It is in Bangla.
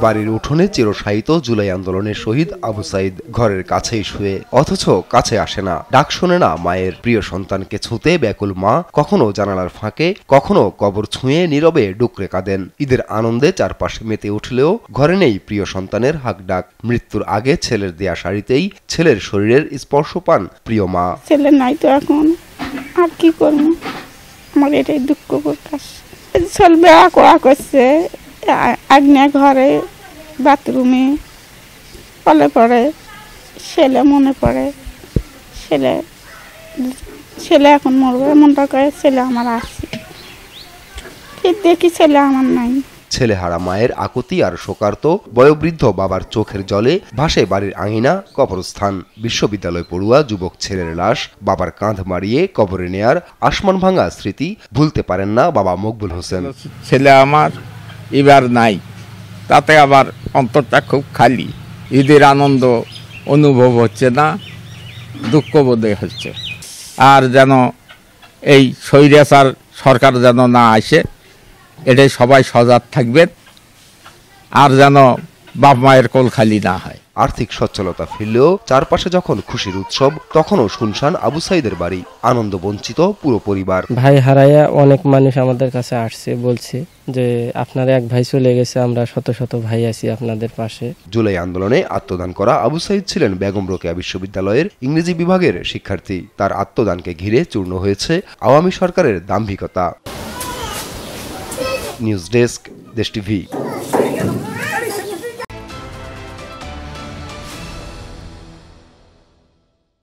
বাড়ির উঠোনে চিরশায়িত জুলাই আন্দোলনের শহীদ আবু সাইদ ঘরের কাছেই শুয়ে, অথচ কাছে আসে না, ডাক শোনে না মায়ের। প্রিয় সন্তানকে ছুঁতে ব্যাকুল মা কখনো জানালার ফাঁকে, কখনো কবর ছুঁয়ে নীরবে ডুকরে কাঁদেন। ঈদের আনন্দে চারপাশে মেতে উঠলেও ঘরে নেই প্রিয় সন্তানের হাক ডাক। মৃত্যুর আগে ছেলের দেয়া শাড়িতেই ছেলের শরীরের স্পর্শ পান প্রিয় মা। ছেলে নাই তো এখন, আর কি করবো, আমার এটাই দুঃখ প্রকাশ। চলবে আকড়া করছে, আগ্নে ঘরে বাথরুমে পলে পড়ে, ছেলে মনে পড়ে, ছেলে এখন মরবে এমনটা করে, ছেলে আমার আছে, দেখি ছেলে আমার নাই। ছেলেহারা মায়ের আকুতি আর শোকার্ত বয়োবৃদ্ধ বাবার চোখের জলে ভাসে বাড়ির আঙিনা, কবরস্থান। বিশ্ববিদ্যালয় পড়ুয়া যুবক ছেলের লাশ বাবার কাঁধ মারিয়ে কবরে নেয়ার আসমান ভাঙা স্মৃতি ভুলতে পারেন না বাবা মকবুল হোসেন। ছেলে আমার এবার নাই, তাতে আবার অন্তরটা খুব খালি। ঈদের আনন্দ অনুভব হচ্ছে না, দুঃখ বোধে হচ্ছে। আর যেন এই স্বৈরাচার সরকার যেন না আসে, এটাই সবাই সজাগ থাকবেন, আর যেন বাপ মায়ের কোল খালি না হয়। আর্থিক সচ্ছলতা ফিরলেও চারপাশে যখন খুশির উৎসব, তখনও শুনশান আবু সাইদের বাড়ি, আনন্দ বঞ্চিত পুরো পরিবার। ভাই হারাইয়া অনেক মানুষ আমাদের কাছে আসছে, বলছে যে আপনার এক ভাই চলে গেছে, আমরা শত শত ভাই আছি আপনাদের পাশে। জুলাই আন্দোলনে আত্মদান করা আবু সাইদ ছিলেন বেগম রোকেয়া বিশ্ববিদ্যালয়ের ইংরেজি বিভাগের শিক্ষার্থী। তার আত্মদানকে ঘিরে চূর্ণ হয়েছে আওয়ামী সরকারের দাম্ভিকতা। নিউজ ডেস্ক, দেশ টিভি।